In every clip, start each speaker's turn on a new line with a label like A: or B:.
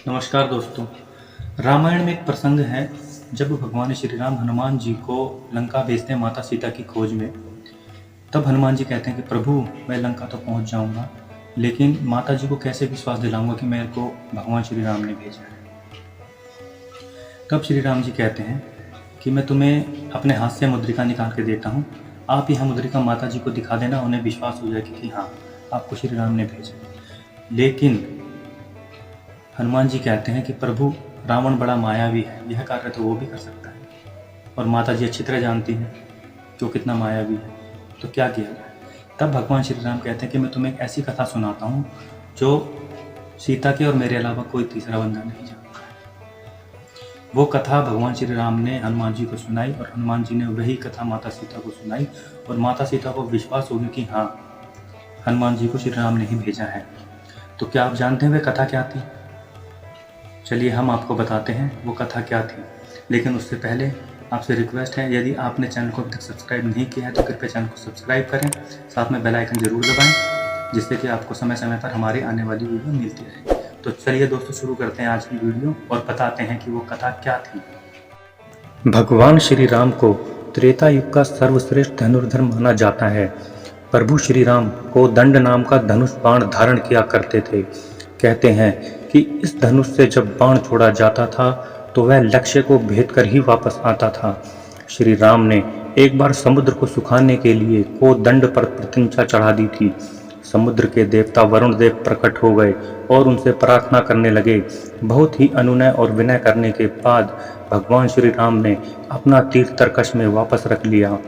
A: नमस्कार दोस्तों। रामायण में एक प्रसंग है जब भगवान श्री राम हनुमान जी को लंका भेजते हैं माता सीता की खोज में। तब हनुमान जी कहते हैं कि प्रभु मैं लंका तो पहुंच जाऊंगा, लेकिन माता जी को कैसे विश्वास दिलाऊंगा कि मेरे को भगवान श्री राम ने भेजा है। तब श्री राम जी कहते हैं कि मैं तुम्हें अपने हाथ से मुद्रिका निकाल के देता हूँ, आप यह मुद्रिका माता जी को दिखा देना, उन्हें विश्वास हो जाएगा कि हाँ आपको श्री राम ने भेजा। लेकिन हनुमान जी कहते हैं कि प्रभु रावण बड़ा मायावी है, यह कार्य तो वो भी कर सकता है और माता जी अच्छी तरह जानती हैं कि वो कितना मायावी है, तो क्या किया जाए। तब भगवान श्री राम कहते हैं कि मैं तुम्हें एक ऐसी कथा सुनाता हूँ जो सीता के और मेरे अलावा कोई तीसरा बंदा नहीं जानता है। वो कथा भगवान श्री राम ने हनुमान जी को सुनाई और हनुमान जी ने वही कथा माता सीता को सुनाई और माता सीता को विश्वास हो गया कि हाँ हनुमान जी को श्री राम ने ही भेजा है। तो क्या आप जानते हैं वह कथा क्या थी? चलिए हम आपको बताते हैं वो कथा क्या थी। लेकिन उससे पहले आपसे रिक्वेस्ट है, यदि आपने चैनल को अभी तक सब्सक्राइब नहीं किया है तो कृपया चैनल को सब्सक्राइब करें, साथ में बेल आइकन जरूर दबाएं जिससे कि आपको समय समय पर हमारी आने वाली वीडियो मिलती रहे। तो चलिए दोस्तों शुरू करते हैं आज की वीडियो और बताते हैं कि वो कथा क्या थी। भगवान श्री राम को त्रेता युग का सर्वश्रेष्ठ धनुर्धर माना जाता है। प्रभु श्री राम को दंड नाम का धनुष बाण धारण किया करते थे। कहते हैं कि इस धनुष से जब बाण छोड़ा जाता था तो वह लक्ष्य को भेद कर ही वापस आता था। श्री राम ने एक बार समुद्र को सुखाने के लिए को दंड पर प्रतिज्ञा चढ़ा दी थी। समुद्र के देवता वरुण देव प्रकट हो गए और उनसे प्रार्थना करने लगे। बहुत ही अनुनय और विनय करने के बाद भगवान श्री राम ने अपना तीर तरकश में वापस रख लिया।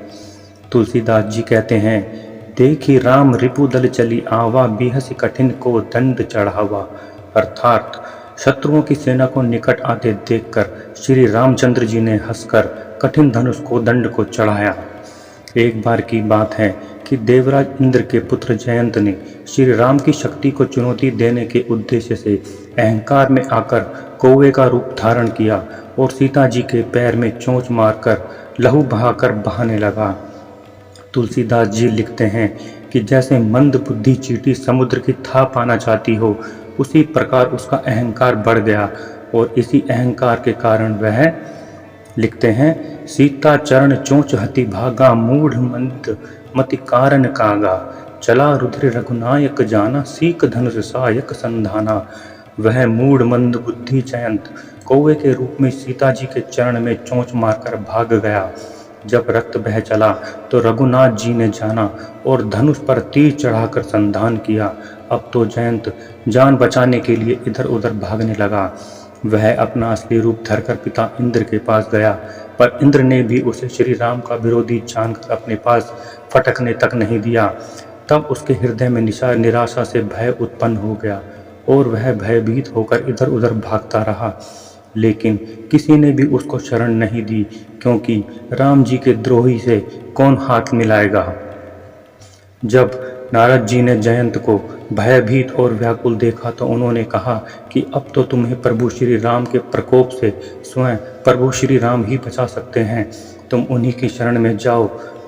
A: तुलसीदास जी कहते हैं, देखी राम रिपु दल चली आवा, बिहसी कठिन को दंड चढ़ावा। अर्थात शत्रुओं की सेना को निकट आते देखकर श्री रामचंद्र जी ने हंसकर कठिन धनुष को दंड को चढ़ाया। एक बार की बात है कि देवराज इंद्र के पुत्र जयंत ने श्री राम की शक्ति को चुनौती देने के उद्देश्य से अहंकार में आकर कौवे का रूप धारण किया और सीता जी के पैर में चोंच मारकर लहू बहाकर बहाने लगा। तुलसीदास जी लिखते हैं कि जैसे मंद बुद्धि चींटी समुद्र की था पाना चाहती हो, उसी प्रकार उसका अहंकार बढ़ गया और इसी अहंकार के कारण वह लिखते हैं, सीता चरण चोंच हति भागा, मूढ़ मंद मति कारण कागा। चला रुद्र रघुनायक जाना, सीख धनुष सायक संधाना। वह मूढ़ मंद बुद्धि जयंत कौवे के रूप में सीता जी के चरण में चोंच मारकर भाग गया। जब रक्त बह चला तो रघुनाथ जी ने जाना और धनुष पर तीर चढ़ाकर संधान किया। अब तो जयंत जान बचाने के लिए इधर उधर भागने लगा। वह अपना असली रूप धरकर पिता इंद्र के पास गया, पर इंद्र ने भी उसे श्री राम का विरोधी जानकर अपने पास फटकने तक नहीं दिया। तब उसके हृदय में निराशा से भय उत्पन्न हो गया और वह भयभीत होकर इधर उधर भागता रहा। लेकिन किसी ने भी उसको शरण नहीं दी, क्योंकि राम जी के द्रोही से कौन हाथ मिलाएगा। जब नारद जी ने जयंत को भयभीत और व्याकुल देखा तो उन्होंने कहा कि अब तो तुम्हें प्रभु श्री राम के प्रकोप से स्वयं प्रभु श्री राम ही बचा सकते हैं, तुम उन्हीं की शरण में जाओ।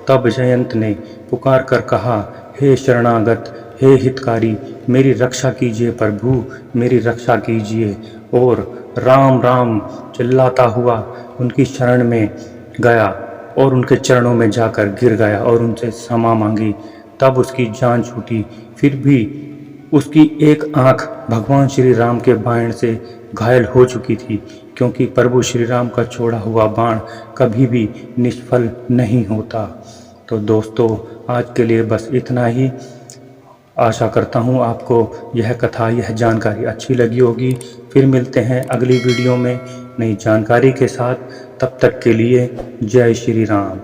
A: तब जयंत ने पुकार कर कहा, हे शरणागत, हे हितकारी, मेरी रक्षा कीजिए प्रभु, मेरी रक्षा कीजिए। और राम राम चिल्लाता हुआ उनकी शरण में गया और उनके चरणों में जाकर गिर गया और उनसे क्षमा मांगी। तब उसकी जान छूटी। फिर भी उसकी एक आंख भगवान श्री राम के बाण से घायल हो चुकी थी, क्योंकि प्रभु श्री राम का छोड़ा हुआ बाण कभी भी निष्फल नहीं होता। तो दोस्तों आज के लिए बस इतना ही। आशा करता हूँ आपको यह कथा, यह जानकारी अच्छी लगी होगी। फिर मिलते हैं अगली वीडियो में नई जानकारी के साथ। तब तक के लिए जय श्री राम।